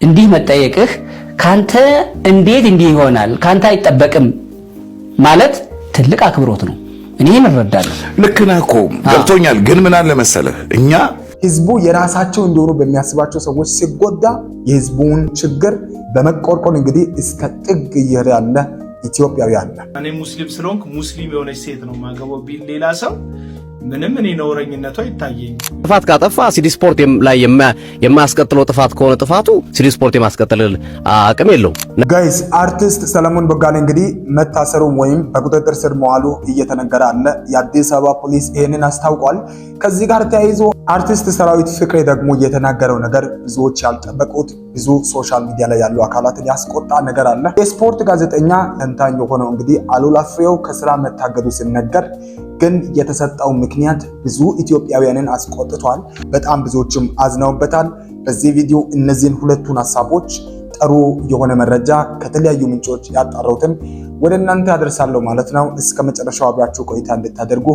እንዲህ መጠየቅህ ካንተ እንዴት እንዲህ ይሆናል ካንተ አይጠበቅም ማለት ትልቅ አክብሮት ነው። እኔ እንረዳለሁ። ልክ ነህ እኮ ገብቶኛል። ግን ምን አለ መሰለህ እኛ ህዝቡ የራሳቸው እንደሆኑ በሚያስባቸው ሰዎች ሲጎዳ የህዝቡን ችግር በመቆርቆር እንግዲህ እስከ ጥግ ያለ ኢትዮጵያዊ አለ። እኔ ሙስሊም ስለሆንኩ ሙስሊም የሆነች ሴት ነው ማገባው ቢል ሌላ ሰው ምንም እኔ ነውረኝነቷ ይታየኝ። ጥፋት ካጠፋ ሲዲ ስፖርት ላይ የማያስቀጥለው ጥፋት ከሆነ ጥፋቱ ሲዲ ስፖርት የማስቀጥል አቅም የለውም። ጋይስ አርቲስት ሰለሞን ቦጋለ እንግዲህ መታሰሩ ወይም በቁጥጥር ስር መዋሉ እየተነገረ አለ። የአዲስ አበባ ፖሊስ ይሄንን አስታውቋል። ከዚህ ጋር ተያይዞ አርቲስት ሰራዊት ፍቅሬ ደግሞ የተናገረው ነገር ብዙዎች ያልጠበቁት ብዙ ሶሻል ሚዲያ ላይ ያሉ አካላትን ያስቆጣ ነገር አለ። የስፖርት ጋዜጠኛ ተንታኝ የሆነው እንግዲህ አሉላ ፍሬው ከስራ መታገዱ ሲነገር ግን የተሰጠው ምክንያት ብዙ ኢትዮጵያውያንን አስቆጥቷል። በጣም ብዙዎችም አዝነውበታል። በዚህ ቪዲዮ እነዚህን ሁለቱን ሐሳቦች ጥሩ የሆነ መረጃ ከተለያዩ ምንጮች ያጣራሁትን ወደ እናንተ አደርሳለሁ ማለት ነው። እስከ መጨረሻው አብራችሁ ቆይታ እንድታደርጉ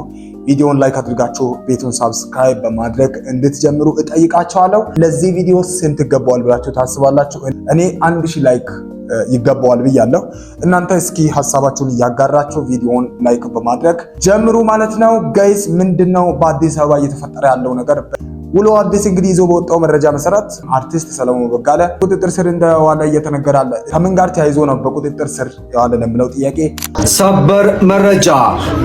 ቪዲዮውን ላይክ አድርጋችሁ ቤቱን ሰብስክራይብ በማድረግ እንድትጀምሩ እጠይቃችኋለሁ። ለዚህ ቪዲዮ ስንት ይገባዋል ብላችሁ ታስባላችሁ? እኔ 1000 ላይክ ይገባዋል ብያለሁ። እናንተ እስኪ ሐሳባችሁን ያጋራችሁ ቪዲዮውን ላይክ በማድረግ ጀምሩ ማለት ነው። ጋይስ ምንድነው በአዲስ አበባ እየተፈጠረ ያለው ነገር? ውሎ አዲስ እንግዲህ ይዞ በወጣው መረጃ መሰረት አርቲስት ሰለሞን ቦጋለ ቁጥጥር ስር እንደዋለ እየተነገረ አለ። ከምን ጋር ተያይዞ ነው በቁጥጥር ስር የዋለ ለምለው ጥያቄ ሰበር መረጃ።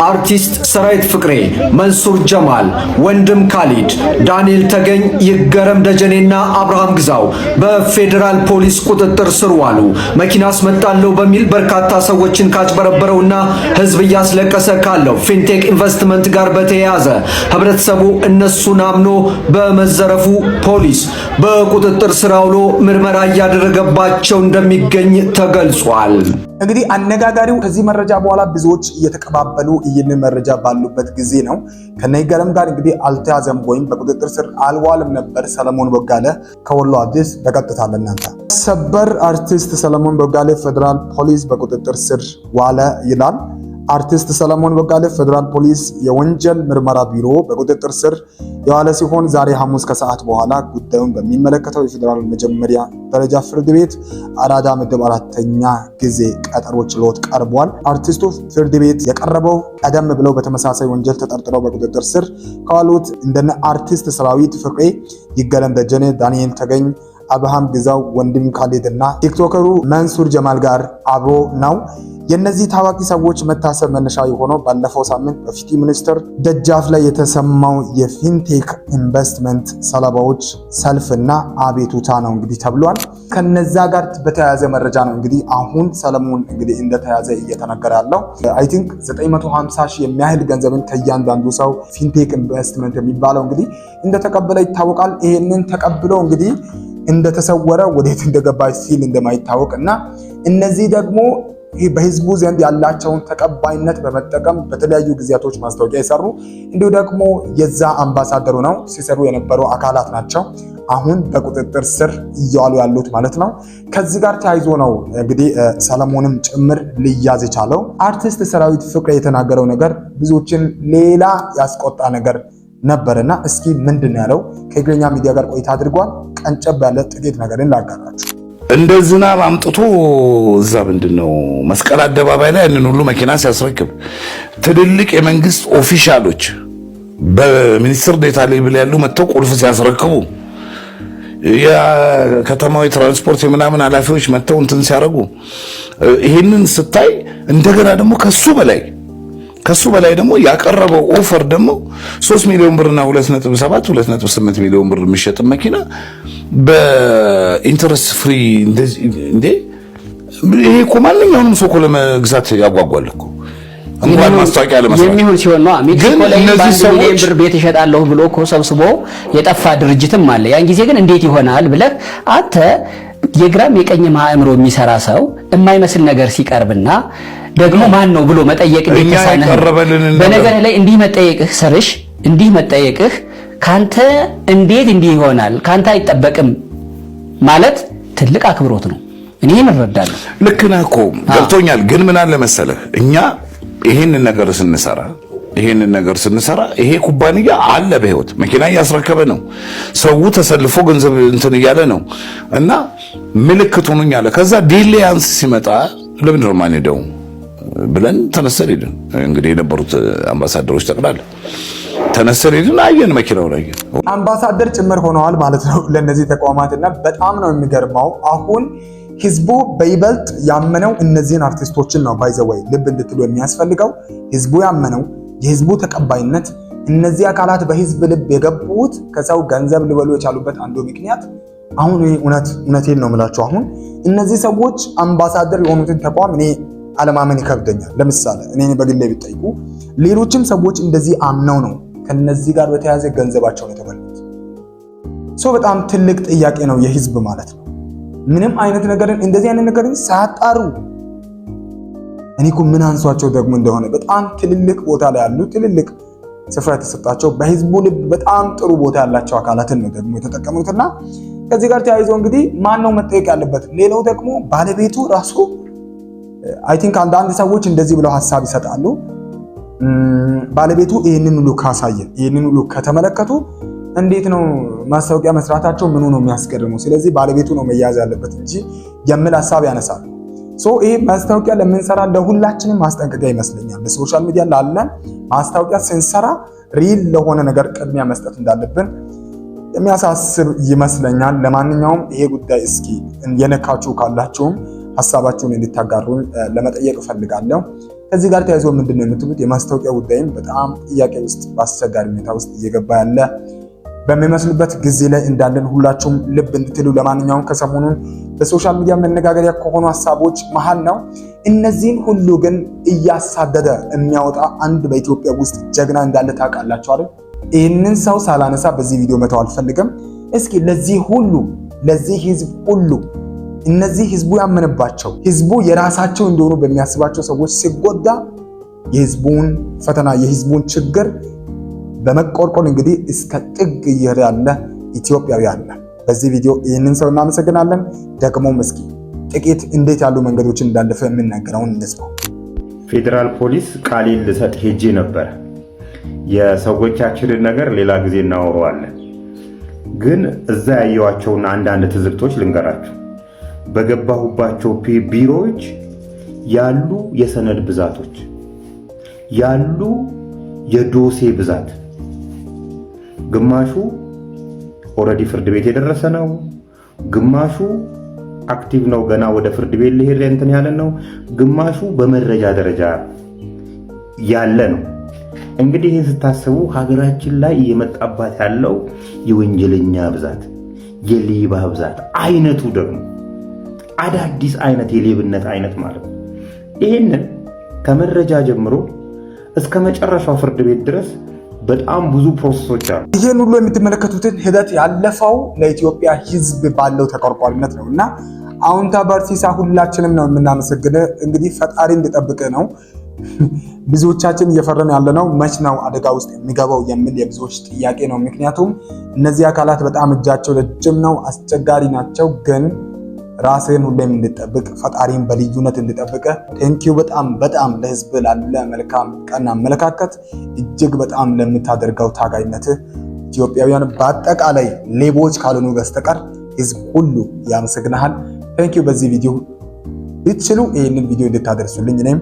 አርቲስት ሰራዊት ፍቅሬ፣ መንሱር ጀማል፣ ወንድም ካሊድ፣ ዳንኤል ተገኝ፣ ይገረም ደጀኔና አብርሃም ግዛው በፌዴራል ፖሊስ ቁጥጥር ስር ዋሉ። መኪና አስመጣለሁ በሚል በርካታ ሰዎችን ካጭበረበረውና ህዝብ እያስለቀሰ ካለው ፊንቴክ ኢንቨስትመንት ጋር በተያያዘ ህብረተሰቡ እነሱን አምኖ በመዘረፉ ፖሊስ በቁጥጥር ስር አውሎ ምርመራ እያደረገባቸው እንደሚገኝ ተገልጿል። እንግዲህ አነጋጋሪው ከዚህ መረጃ በኋላ ብዙዎች እየተቀባበሉ ይህንን መረጃ ባሉበት ጊዜ ነው። ከነይገረም ጋር እንግዲህ አልተያዘም ወይም በቁጥጥር ስር አልዋልም ነበር ሰለሞን ቦጋለ ከወሎ አዲስ በቀጥታ ለእናንተ ሰበር አርቲስት ሰለሞን ቦጋለ ፌዴራል ፖሊስ በቁጥጥር ስር ዋለ ይላል። አርቲስት ሰለሞን ቦጋለ ፌዴራል ፖሊስ የወንጀል ምርመራ ቢሮ በቁጥጥር ስር የዋለ ሲሆን ዛሬ ሐሙስ ከሰዓት በኋላ ጉዳዩን በሚመለከተው የፌዴራል መጀመሪያ ደረጃ ፍርድ ቤት አራዳ ምድብ 4ኛ ጊዜ ቀጠሮ ችሎት ቀርቧል። አርቲስቱ ፍርድ ቤት የቀረበው ቀደም ብለው በተመሳሳይ ወንጀል ተጠርጥረው በቁጥጥር ስር ከዋሉት እንደነ አርቲስት ሰራዊት ፍቅሬ፣ ይገረም ደጀኔ፣ ዳንኤል ተገኝ፣ አብርሃም ግዛው፣ ወንድም ካሊድ እና ቲክቶከሩ መንሱር ጀማል ጋር አብሮ ነው። የነዚህ ታዋቂ ሰዎች መታሰር መነሻ የሆነው ባለፈው ሳምንት በፍትህ ሚኒስቴር ደጃፍ ላይ የተሰማው የፊንቴክ ኢንቨስትመንት ሰለባዎች ሰልፍና አቤቱታ ነው እንግዲህ ተብሏል። ከነዛ ጋር በተያያዘ መረጃ ነው እንግዲህ አሁን ሰለሞን እንግዲህ እንደተያዘ እየተነገረ ያለው። አይ ቲንክ 950 ሺህ የሚያህል ገንዘብን ከእያንዳንዱ ሰው ፊንቴክ ኢንቨስትመንት የሚባለው እንግዲህ እንደተቀበለ ይታወቃል። ይሄንን ተቀብሎ እንግዲህ እንደተሰወረ ወዴት እንደገባ ሲል እንደማይታወቅ እና እነዚህ ደግሞ በህዝቡ ዘንድ ያላቸውን ተቀባይነት በመጠቀም በተለያዩ ጊዜያቶች ማስታወቂያ የሰሩ እንዲሁ ደግሞ የዛ አምባሳደሩ ነው ሲሰሩ የነበሩ አካላት ናቸው አሁን በቁጥጥር ስር እያሉ ያሉት ማለት ነው። ከዚህ ጋር ተያይዞ ነው እንግዲህ ሰለሞንም ጭምር ሊያዝ የቻለው። አርቲስት ሰራዊት ፍቅሬ የተናገረው ነገር ብዙዎችን ሌላ ያስቆጣ ነገር ነበርና እስኪ ምንድን ነው ያለው? ከእግረኛ ሚዲያ ጋር ቆይታ አድርጓል። ቀንጨብ ያለ ጥቂት ነገርን ላጋራችሁ። እንደ ዝናብ አምጥቶ እዛ ምንድነው መስቀል አደባባይ ላይ እንን ሁሉ መኪና ሲያስረክብ ትልልቅ የመንግስት ኦፊሻሎች በሚኒስትር ዴታ ሌቭል ያሉ መጥተው ቁልፍ ሲያስረክቡ የከተማው ትራንስፖርት የምናምን ኃላፊዎች መጥተው እንትን ሲያረጉ ይሄንን ስታይ እንደገና ደግሞ ከሱ በላይ ደግሞ ያቀረበው ኦፈር ደግሞ 3 ሚሊዮን ብርና 2.7 2.8 ሚሊዮን ብር የሚሸጥ መኪና በኢንተረስት ፍሪ እንዴ! ይሄ እኮ ማንኛውንም ሰው ለመግዛት ያጓጓል እኮ እንኳን ማስታወቂያ ለመስራት የሚሆን ሲሆን ነው። ሜክሲኮ ላይ ሚሊዮን ብር ቤት ይሸጣለሁ ብሎ እኮ ሰብስቦ የጠፋ ድርጅትም አለ። ያን ጊዜ ግን እንዴት ይሆናል ብለህ አንተ የግራም የቀኝም አእምሮ የሚሰራ ሰው የማይመስል ነገር ሲቀርብና ደግሞ ማን ነው ብሎ መጠየቅ እንዴትሳነ በነገር ላይ እንዲህ መጠየቅህ ሰርሽ እንዲህ መጠየቅህ ካንተ እንዴት እንዲህ ይሆናል ካንተ አይጠበቅም ማለት ትልቅ አክብሮት ነው። እኔ እንረዳለሁ። ልክ ነህ እኮ ገብቶኛል። ግን ምን አለ መሰለህ እኛ ይሄን ነገር ስንሰራ ይሄንን ነገር ስንሰራ ይሄ ኩባንያ አለ በህይወት መኪና እያስረከበ ነው። ሰው ተሰልፎ ገንዘብ እንትን እያለ ነው እና ምልክት ሆኖኝ አለ። ከዛ ዲሊያንስ ሲመጣ ለምን ነው ማንሄደው ብለን ተነስተን ሄድን። እንግዲህ የነበሩት አምባሳደሮች ጠቅላላ ተነስተን ሄድን። አየን፣ መኪናውን አየን። አምባሳደር ጭምር ሆነዋል ማለት ነው ለነዚህ ተቋማትና በጣም ነው የሚገርመው። አሁን ህዝቡ በይበልጥ ያመነው እነዚህን አርቲስቶችን ነው። ባይዘወይ ልብ እንድትሉ የሚያስፈልገው ህዝቡ ያመነው የህዝቡ ተቀባይነት፣ እነዚህ አካላት በህዝብ ልብ የገቡት ከሰው ገንዘብ ሊበሉ የቻሉበት አንዱ ምክንያት አሁን እውነቴን ነው የምላችሁ። አሁን እነዚህ ሰዎች አምባሳደር የሆኑትን ተቋም እኔ አለማመን ይከብደኛል። ለምሳሌ እኔ በግሌ ቢጠይቁ ሌሎችም ሰዎች እንደዚህ አምነው ነው ከነዚህ ጋር በተያያዘ ገንዘባቸውን የተበሉት። በጣም ትልቅ ጥያቄ ነው የህዝብ ማለት ነው። ምንም አይነት ነገርን እንደዚህ አይነት ነገርን ሳያጣሩ እኔ እኮ ምን አንሷቸው ደግሞ እንደሆነ በጣም ትልልቅ ቦታ ላይ ያሉ ትልልቅ ስፍራ የተሰጣቸው በህዝቡ ልብ በጣም ጥሩ ቦታ ያላቸው አካላትን ነው ደግሞ የተጠቀሙትና ከዚህ ጋር ተያይዞ እንግዲህ ማን ነው መጠየቅ ያለበት? ሌላው ደግሞ ባለቤቱ ራሱ አይ ቲንክ አንዳንድ ሰዎች እንደዚህ ብለው ሐሳብ ይሰጣሉ። ባለቤቱ ይህንን ሁሉ ካሳየ ይህንን ሁሉ ከተመለከቱ እንዴት ነው ማስታወቂያ መስራታቸው ምኑ ነው የሚያስገርመው? ስለዚህ ባለቤቱ ነው መያዝ ያለበት እንጂ የሚል ሐሳብ ያነሳሉ። ይሄ ማስታወቂያ ለምንሰራ ለሁላችንም ማስጠንቀቂያ ይመስለኛል። በሶሻል ሚዲያ ላለን ማስታወቂያ ስንሰራ ሪል ለሆነ ነገር ቅድሚያ መስጠት እንዳለብን የሚያሳስብ ይመስለኛል። ለማንኛውም ይሄ ጉዳይ እስኪ የነካችሁ ካላችሁም ሐሳባችሁን እንድታጋሩን ለመጠየቅ እፈልጋለሁ። ከዚህ ጋር ተያይዞ ምንድነው የምትሉት? የማስታወቂያ ጉዳይም በጣም ጥያቄ ውስጥ በአስቸጋሪ ሁኔታ ውስጥ እየገባ ያለ በሚመስልበት ጊዜ ላይ እንዳለን ሁላችሁም ልብ እንድትሉ። ለማንኛውም ከሰሞኑን በሶሻል ሚዲያ መነጋገሪያ ከሆኑ ሐሳቦች መሃል ነው። እነዚህን ሁሉ ግን እያሳደደ የሚያወጣ አንድ በኢትዮጵያ ውስጥ ጀግና እንዳለ ታውቃላችሁ አይደል? ይህንን ሰው ሳላነሳ በዚህ ቪዲዮ መተው አልፈልግም። እስኪ ለዚህ ሁሉ ለዚህ ህዝብ ሁሉ እነዚህ ህዝቡ ያመነባቸው ህዝቡ የራሳቸው እንደሆኑ በሚያስባቸው ሰዎች ሲጎዳ የህዝቡን ፈተና የህዝቡን ችግር በመቆርቆር እንግዲህ እስከ ጥግ እየሄደ ያለ ኢትዮጵያዊ አለ። በዚህ ቪዲዮ ይህንን ሰው እናመሰግናለን። ደግሞም እስኪ ጥቂት እንዴት ያሉ መንገዶችን እንዳለፈ የምናገረውን እንስማው። ፌዴራል ፖሊስ ቃሌን ልሰጥ ሄጄ ነበር። የሰዎቻችንን ነገር ሌላ ጊዜ እናወራዋለን። ግን እዛ ያየዋቸውን አንዳንድ ትዝብቶች ልንገራችሁ። በገባሁባቸው ቢሮዎች ያሉ የሰነድ ብዛቶች፣ ያሉ የዶሴ ብዛት፣ ግማሹ ኦልሬዲ ፍርድ ቤት የደረሰ ነው፣ ግማሹ አክቲቭ ነው ገና ወደ ፍርድ ቤት ሊሄድ እንትን ያለ ነው፣ ግማሹ በመረጃ ደረጃ ያለ ነው። እንግዲህ ይህን ስታስቡ ሀገራችን ላይ እየመጣባት ያለው የወንጀለኛ ብዛት፣ የሌባ ብዛት፣ አይነቱ ደግሞ አዳዲስ አይነት የሌብነት አይነት ማለት ነው። ይህንን ከመረጃ ጀምሮ እስከ መጨረሻው ፍርድ ቤት ድረስ በጣም ብዙ ፕሮሰሶች አሉ። ይህን ሁሉ የምትመለከቱትን ሂደት ያለፈው ለኢትዮጵያ ሕዝብ ባለው ተቆርቋሪነት ነው እና አሁንታ በርሲሳ ሁላችንም ነው የምናመሰግን። እንግዲህ ፈጣሪ እንዲጠብቅ ነው። ብዙዎቻችን እየፈረን ያለ ነው መች ነው አደጋ ውስጥ የሚገባው የሚል የብዙዎች ጥያቄ ነው። ምክንያቱም እነዚህ አካላት በጣም እጃቸው ረጅም ነው፣ አስቸጋሪ ናቸው። ግን ራስህን ሁሌም እንድጠብቅ ፈጣሪን በልዩነት እንድጠብቅ። ቴንኪው በጣም ለህዝብ ላለ መልካም ቀና አመለካከት እጅግ በጣም ለምታደርገው ታጋይነትህ ኢትዮጵያውያን በአጠቃላይ ሌቦች ካልሆኑ በስተቀር ህዝብ ሁሉ ያመሰግናል። ቴንኪው። በዚህ ቪዲዮ ብትችሉ ይህንን ቪዲዮ እንድታደርሱልኝ እኔም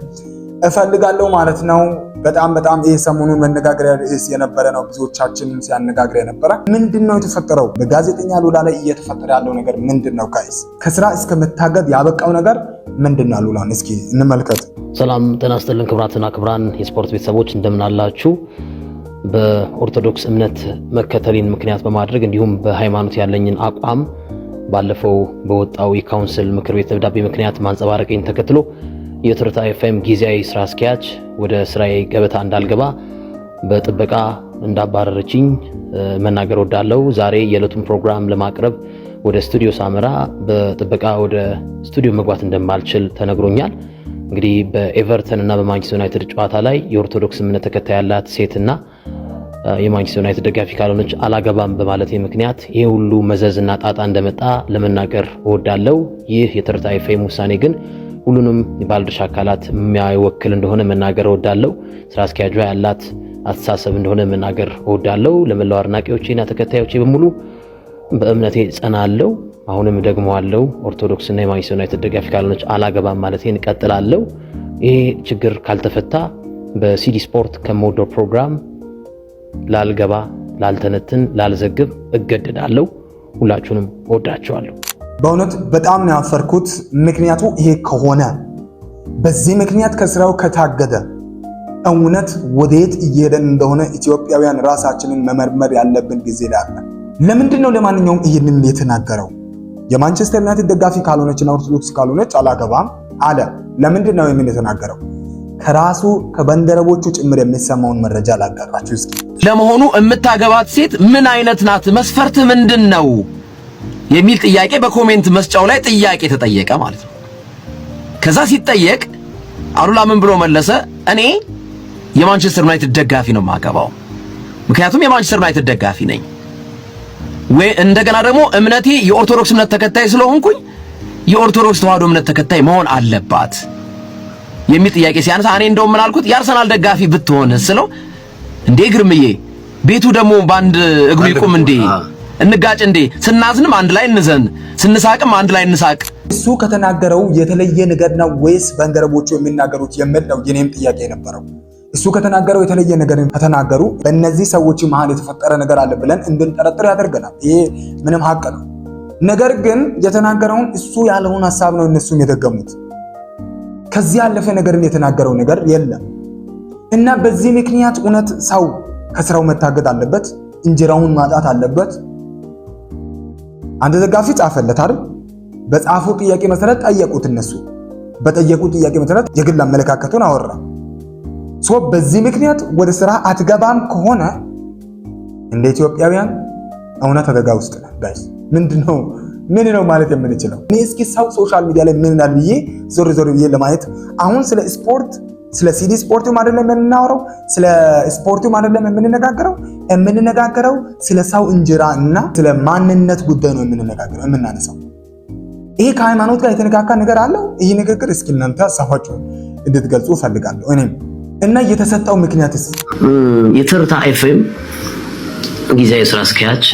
እፈልጋለሁ ማለት ነው። በጣም ይሄ ሰሞኑን መነጋገሪያ ርዕስ የነበረ ነው። ብዙዎቻችን ሲያነጋግር የነበረ ምንድነው የተፈጠረው? በጋዜጠኛ ሉላ ላይ እየተፈጠረ ያለው ነገር ምንድነው? ጋይስ ከስራ እስከ መታገድ ያበቃው ነገር ምንድነው? ሉላን እስኪ እንመልከት። ሰላም ጤና ይስጥልን ክቡራትና ክቡራን የስፖርት ቤተሰቦች እንደምን አላችሁ? በኦርቶዶክስ እምነት መከተልን ምክንያት በማድረግ እንዲሁም በሃይማኖት ያለኝን አቋም ባለፈው በወጣው የካውንስል ምክር ቤት ደብዳቤ ምክንያት ማንጸባረቅን ተከትሎ የትርታ ኤፍኤም ጊዜያዊ ስራ አስኪያጅ ወደ ስራዬ ገበታ እንዳልገባ በጥበቃ እንዳባረረችኝ መናገር ወዳለው። ዛሬ የዕለቱን ፕሮግራም ለማቅረብ ወደ ስቱዲዮ ሳመራ በጥበቃ ወደ ስቱዲዮ መግባት እንደማልችል ተነግሮኛል። እንግዲህ በኤቨርተን እና በማንቸስተር ዩናይትድ ጨዋታ ላይ የኦርቶዶክስ እምነት ተከታይ ያላት ሴትና የማንቸስተር ዩናይትድ ደጋፊ ካልሆነች አላገባም በማለት ምክንያት ይሄ ሁሉ መዘዝና ጣጣ እንደመጣ ለመናገር ወዳለው። ይህ የትርታ ኤፍኤም ውሳኔ ግን ሁሉንም የባለድርሻ አካላት የሚያወክል እንደሆነ መናገር ወዳለው። ስራ አስኪያጇ ያላት አስተሳሰብ እንደሆነ መናገር እወዳለሁ። ለመላው አድናቂዎቼና ተከታዮቼ በሙሉ በእምነቴ ጸናለሁ። አሁንም ደግሞ አለው ኦርቶዶክስና የማንቸስተር ዩናይትድ ደጋፊ ካልሆነች አላገባም ማለቴን እቀጥላለሁ። ይሄ ችግር ካልተፈታ በሲዲ ስፖርት ከሞዶ ፕሮግራም ላልገባ፣ ላልተነትን፣ ላልዘግብ እገደዳለሁ። ሁላችሁንም እወዳችኋለሁ። በእውነት በጣም ነው ያፈርኩት። ምክንያቱ ይሄ ከሆነ በዚህ ምክንያት ከስራው ከታገደ እውነት ወዴት እየሄደን እንደሆነ ኢትዮጵያውያን ራሳችንን መመርመር ያለብን ጊዜ ላይ አለ። ለምንድን ነው ለማንኛውም ይህንን የተናገረው? የማንቸስተር ዩናይትድ ደጋፊ ካልሆነችና ኦርቶዶክስ ካልሆነች አላገባም አለ። ለምንድን ነው ይህንን የተናገረው? ከራሱ ከባልደረቦቹ ጭምር የሚሰማውን መረጃ ላጋራችሁ እስኪ። ለመሆኑ የምታገባት ሴት ምን አይነት ናት? መስፈርት ምንድን ነው? የሚል ጥያቄ በኮሜንት መስጫው ላይ ጥያቄ ተጠየቀ ማለት ነው። ከዛ ሲጠየቅ አሉላ ምን ብሎ መለሰ? እኔ የማንቸስተር ዩናይትድ ደጋፊ ነው የማገባው፣ ምክንያቱም የማንቸስተር ዩናይትድ ደጋፊ ነኝ። ወይ እንደገና ደግሞ እምነቴ የኦርቶዶክስ እምነት ተከታይ ስለሆንኩኝ የኦርቶዶክስ ተዋህዶ እምነት ተከታይ መሆን አለባት የሚል ጥያቄ ሲያነሳ እኔ እንደውም ምን አልኩት? የአርሰናል ደጋፊ ብትሆን ስለው እንዴ ግርምዬ ቤቱ ደግሞ ባንድ እግሩ ይቁም እንዴ? እንጋጭ እንዴ? ስናዝንም አንድ ላይ እንዘን፣ ስንሳቅም አንድ ላይ እንሳቅ። እሱ ከተናገረው የተለየ ነገር ነው ወይስ ባልደረቦቹ የሚናገሩት የሚል ነው የኔም ጥያቄ የነበረው። እሱ ከተናገረው የተለየ ነገር ከተናገሩ በእነዚህ ሰዎች መሃል የተፈጠረ ነገር አለ ብለን እንድንጠረጥር ያደርገናል። ይሄ ምንም ሀቅ ነው። ነገር ግን የተናገረውን እሱ ያለውን ሐሳብ ነው እነሱም የደገሙት። ከዚህ ያለፈ ነገርን የተናገረው ነገር የለም እና በዚህ ምክንያት እውነት ሰው ከስራው መታገድ አለበት? እንጀራውን ማጣት አለበት? አንድ ደጋፊ ጻፈለት አይደል? በጻፉ ጥያቄ መሰረት ጠየቁት። እነሱ በጠየቁት ጥያቄ መሰረት የግል አመለካከቱን አወራ። በዚህ ምክንያት ወደ ስራ አትገባም ከሆነ እንደ ኢትዮጵያውያን እውነት አደጋ ውስጥ ነው ጋይስ። ምንድነው ማለት የምንችለው? እኔ እስኪ ሰው ሶሻል ሚዲያ ላይ ምን ይላል ብዬ ዞር ብዬ ለማየት አሁን ስለ ስፖርት ስለ ሲዲ ስፖርቱም አይደለም የምናወራው፣ ስለ ስፖርቱም አይደለም የምንነጋገረው ስለ ሰው እንጀራ እና ስለ ማንነት ጉዳይ ነው የምናነሳው። ይሄ ከሃይማኖት ጋር የተነካካ ነገር አለው። ይሄ ንግግር እስኪ እናንተ ሀሳባችሁን እንድትገልጹ ፈልጋለሁ እኔም እና የተሰጠው ምክንያትስ የትርታ ኤፍኤም ጊዜያዊ ስራ አስኪያጅ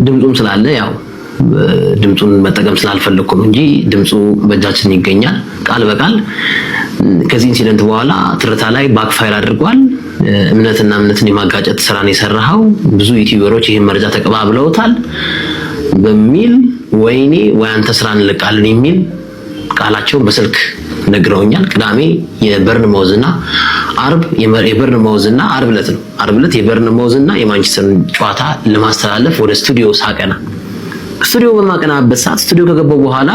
ድምጹም ስላለ ያው ድምጹን መጠቀም ስላልፈለኩ ነው እንጂ ድምጹ በእጃችን ይገኛል ቃል በቃል። ከዚህ ኢንሲደንት በኋላ ትርታ ላይ ባክፋይር አድርጓል። እምነትና እምነትን የማጋጨት ስራን የሰራው ብዙ ዩቲዩበሮች ይሄን መረጃ ተቀባብለውታል በሚል ወይኔ ወይ አንተ ስራ እንለቃለን የሚል ቃላቸውን በስልክ ነግረውኛል። ቅዳሜ የበርንማውዝና አርብ የበርንማውዝና አርብ ዕለት የበርንማውዝና የማንቸስተር ጨዋታ ለማስተላለፍ ወደ ስቱዲዮ ሳቀና ስቱዲዮ በማቀናበት ሰዓት ስቱዲዮ ከገባው በኋላ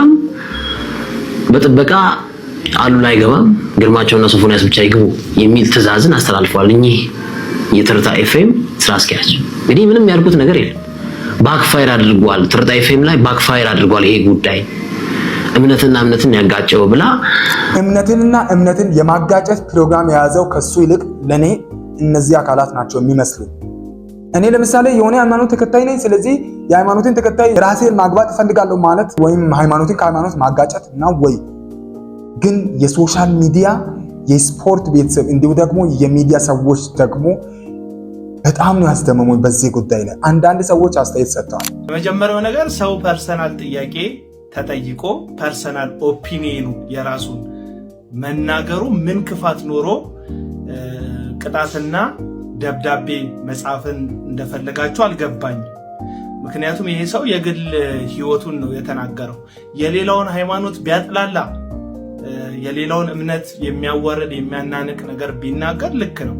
በጥበቃ አሉላ አይገባም፣ ግርማቸውና ሶፎንያስ ብቻ ይግቡ የሚል ትዕዛዝን አስተላልፈዋል። እኚህ የትርታ ኤፍኤም ስራ አስኪያጅ እንግዲህ ምንም ያልኩት ነገር የለም። ባክፋይር አድርጓል። ትርታ ኤፍኤም ላይ ባክፋይር አድርጓል። ይሄ ጉዳይ እምነትና እምነትን ያጋጨው ብላ እምነትንና እምነትን የማጋጨት ፕሮግራም የያዘው ከሱ ይልቅ ለኔ እነዚህ አካላት ናቸው የሚመስሉ። እኔ ለምሳሌ የሆነ ሃይማኖት ተከታይ ነኝ፣ ስለዚህ የሃይማኖትን ተከታይ ራሴን ማግባት እፈልጋለሁ ማለት ወይም ሃይማኖትን ከሃይማኖት ማጋጨት ነው ወይ? ግን የሶሻል ሚዲያ የስፖርት ቤተሰብ እንዲሁ ደግሞ የሚዲያ ሰዎች ደግሞ በጣም ነው ያስደመሙኝ በዚህ ጉዳይ ላይ። አንዳንድ ሰዎች አስተያየት ሰጥተዋል። የመጀመሪያው ነገር ሰው ፐርሰናል ጥያቄ ተጠይቆ ፐርሰናል ኦፒኒየኑ የራሱን መናገሩ ምን ክፋት ኖሮ ቅጣትና ደብዳቤ መጻፍን እንደፈለጋችሁ አልገባኝም። ምክንያቱም ይሄ ሰው የግል ህይወቱን ነው የተናገረው። የሌላውን ሃይማኖት ቢያጥላላ የሌላውን እምነት የሚያወርድ የሚያናንቅ ነገር ቢናገር ልክ ነው።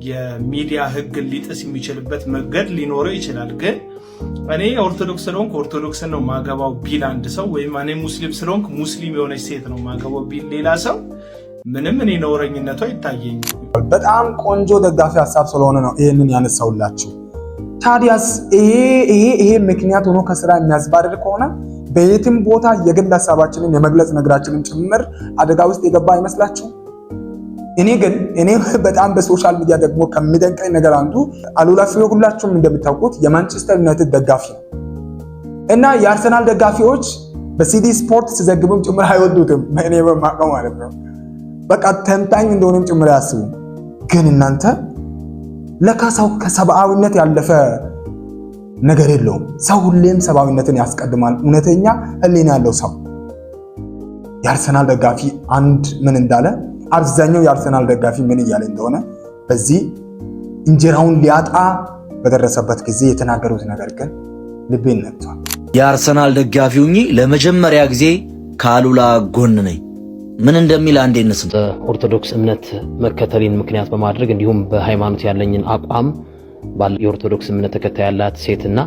የሚዲያ ህግን ሊጥስ የሚችልበት መንገድ ሊኖረው ይችላል። ግን እኔ ኦርቶዶክስ ስለሆንኩ ኦርቶዶክስን ነው ማገባው ቢል አንድ ሰው፣ ወይም እኔ ሙስሊም ስለሆንኩ ሙስሊም የሆነች ሴት ነው ማገባው ቢል ሌላ ሰው ምንም እኔ ነውረኝነቱ አይታየኝም። በጣም ቆንጆ ደጋፊ ሀሳብ ስለሆነ ነው ይሄንን ያነሳውላችሁ። ታዲያስ ይሄ ምክንያት ሆኖ ከስራ የሚያስባርር ከሆነ በየትም ቦታ የግል ሀሳባችንን የመግለጽ ነገራችንን ጭምር አደጋ ውስጥ የገባ አይመስላችሁ? እኔ በጣም በሶሻል ሚዲያ ደግሞ ከሚደንቀኝ ነገር አንዱ አሉላ ፍሬ ሁላችሁም እንደምታውቁት የማንቸስተር ዩናይትድ ደጋፊ ነው እና የአርሰናል ደጋፊዎች በሲዲ ስፖርት ሲዘግቡም ጭምር አይወዱትም። እኔ በማውቀው ማለት ነው። በቃ ተንታኝ እንደሆነም ጭምር ያስቡ። ግን እናንተ ለካ ሰው ከሰብአዊነት ያለፈ ነገር የለውም። ሰው ሁሌም ሰብአዊነትን ያስቀድማል። እውነተኛ ህሊና ያለው ሰው የአርሰናል ደጋፊ አንድ ምን እንዳለ አብዛኛው የአርሰናል ደጋፊ ምን እያለ እንደሆነ በዚህ እንጀራውን ሊያጣ በደረሰበት ጊዜ የተናገሩት ነገር ግን ልቤን ነክቷል። የአርሰናል ደጋፊ ሁኚ ለመጀመሪያ ጊዜ ከአሉላ ጎን ነኝ። ምን እንደሚል አንዴ እንስማ። ኦርቶዶክስ እምነት መከተልን ምክንያት በማድረግ እንዲሁም በሃይማኖት ያለኝን አቋም የኦርቶዶክስ እምነት ተከታይ ያላት ሴትና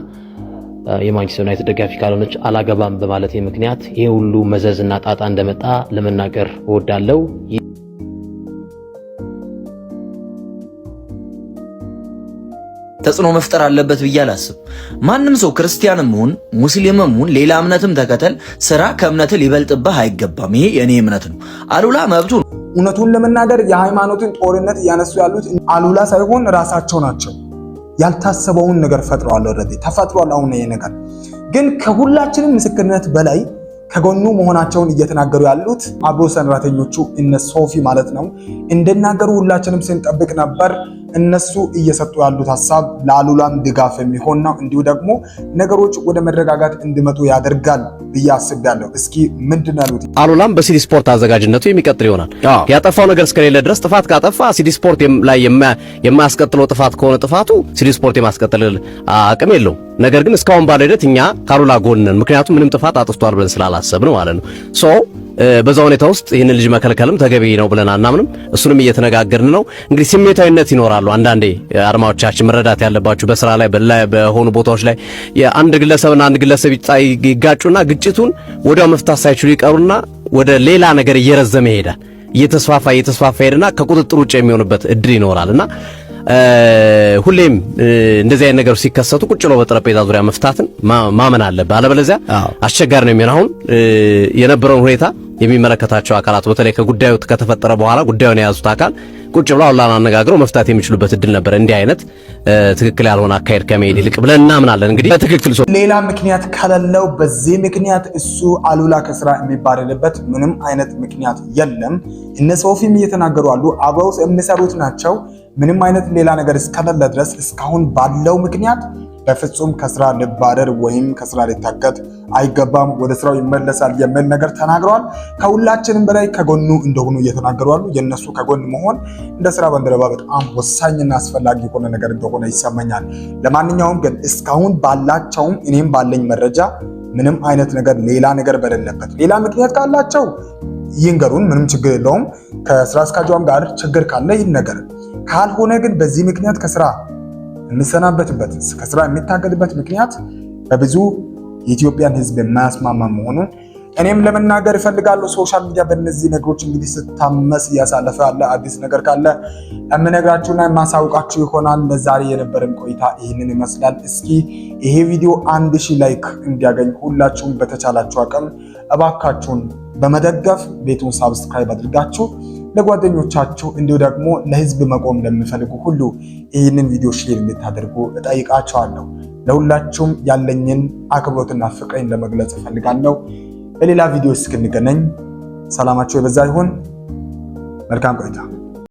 የማንቸስተር ዩናይትድ ደጋፊ ካልሆነች አላገባም በማለት ምክንያት ይሄ ሁሉ መዘዝና ጣጣ እንደመጣ ለመናገር እወዳለሁ። ተጽዕኖ መፍጠር አለበት ብዬ አላስብ። ማንም ሰው ክርስቲያንም ይሁን ሙስሊምም ይሁን ሌላ እምነትም ተከተል ስራ ከእምነት ሊበልጥብህ አይገባም። ይሄ የኔ እምነት ነው። አሉላ መብቱ ነው። እውነቱን ለመናገር የሃይማኖትን ጦርነት እያነሱ ያሉት አሉላ ሳይሆን ራሳቸው ናቸው። ያልታሰበውን ነገር ፈጥረዋል። ኦልሬዲ ተፈጥሯል። አሁን ይሄ ነገር ግን ከሁላችንም ምስክርነት በላይ ከጎኑ መሆናቸውን እየተናገሩ ያሉት አብሮ ሰራተኞቹ እነ ሶፊ ማለት ነው እንደናገሩ ሁላችንም ስንጠብቅ ነበር። እነሱ እየሰጡ ያሉት ሐሳብ ለአሉላም ድጋፍ የሚሆን ነው። እንዲሁ ደግሞ ነገሮች ወደ መረጋጋት እንዲመጡ ያደርጋል ብዬ አስቤያለሁ። እስኪ ምንድን ነው ያሉት? አሉላም በሲዲ ስፖርት አዘጋጅነቱ የሚቀጥል ይሆናል። ያጠፋው ነገር እስከሌለ ድረስ ጥፋት ካጠፋ ሲዲ ስፖርት ላይ የማያስቀጥለው ጥፋት ከሆነ ጥፋቱ ሲዲ ስፖርት የማስቀጥል አቅም የለውም። ነገር ግን እስካሁን ባለው ሂደት እኛ ከአሉላ ጎን ነን። ምክንያቱም ምንም ጥፋት አጥፍቷል ብለን ስላላሰብን ማለት ነው። በዛ ሁኔታ ውስጥ ይህንን ልጅ መከልከልም ተገቢ ነው ብለን አናምንም። እሱንም እየተነጋገርን ነው። እንግዲህ ስሜታዊነት ይኖራሉ። አንዳንዴ አድማጮቻችን መረዳት ያለባችሁ በስራ ላይ በሆኑ ቦታዎች ላይ የአንድ ግለሰብና አንድ ግለሰብ ይጋጩና ግጭቱን ወዲያው መፍታት ሳይችሉ ይቀሩና ወደ ሌላ ነገር እየረዘመ ይሄዳል። እየተስፋፋ ሄድና ከቁጥጥር ውጭ የሚሆንበት እድል ይኖራልና ሁሌም እንደዚህ አይነት ነገሮች ሲከሰቱ ቁጭ ብሎ በጠረጴዛ ዙሪያ መፍታትን ማመን አለበት። አለበለዚያ አስቸጋሪ ነው የሚሆነው። አሁን የነበረውን ሁኔታ የሚመለከታቸው አካላት በተለይ ከጉዳዩ ከተፈጠረ በኋላ ጉዳዩን የያዙት አካል ቁጭ ብለው አላህን አነጋግረው መፍታት የሚችሉበት እድል ነበር። እንዲህ አይነት ትክክል ያልሆነ አካሄድ ከመሄድ ይልቅ ብለን እናምናለን። እንግዲህ በትክክል ሌላ ምክንያት ከሌለው በዚህ ምክንያት እሱ አሉላ ከስራ የሚባረርበት ምንም አይነት ምክንያት የለም። እነ ሶፊም እየተናገሩ አሉ። አብረው የሚሰሩት ናቸው። ምንም አይነት ሌላ ነገር እስከሌለ ድረስ እስካሁን ባለው ምክንያት በፍጹም ከስራ ሊባረር ወይም ከስራ ሊታገድ አይገባም፣ ወደ ስራው ይመለሳል የሚል ነገር ተናግረዋል። ከሁላችንም በላይ ከጎኑ እንደሆኑ እየተናገሩ አሉ። የነሱ ከጎን መሆን እንደ ስራ ባልደረባ በጣም ወሳኝና አስፈላጊ የሆነ ነገር እንደሆነ ይሰማኛል። ለማንኛውም ግን እስካሁን ባላቸውም እኔም ባለኝ መረጃ ምንም አይነት ነገር ሌላ ነገር በሌለበት ሌላ ምክንያት ካላቸው ይንገሩን፣ ምንም ችግር የለውም። ከስራ አስኪያጇም ጋር ችግር ካለ ይነገር። ካልሆነ ግን በዚህ ምክንያት ከስራ የሚሰናበትበት ከስራ የሚታገድበት ምክንያት በብዙ የኢትዮጵያን ሕዝብ የማያስማማ መሆኑን እኔም ለመናገር እፈልጋለሁ። ሶሻል ሚዲያ በእነዚህ ነገሮች እንግዲህ ስታመስ እያሳለፈ ያለ አዲስ ነገር ካለ የምነግራችሁና የማሳውቃችሁ ይሆናል። ለዛሬ የነበረን ቆይታ ይህንን ይመስላል። እስኪ ይሄ ቪዲዮ 1000 ላይክ እንዲያገኝ ሁላችሁም በተቻላችሁ አቅም እባካችሁን በመደገፍ ቤቱን ሳብስክራይብ አድርጋችሁ ለጓደኞቻችሁ እንዲሁ ደግሞ ለህዝብ መቆም ለሚፈልጉ ሁሉ ይህንን ቪዲዮ ሼር እንድታደርጉ እጠይቃችኋለሁ። ለሁላችሁም ያለኝን አክብሮትና ፍቅሬን ለመግለጽ እፈልጋለሁ። በሌላ ቪዲዮ እስክንገናኝ ሰላማችሁ የበዛ ይሁን። መልካም ቆይታ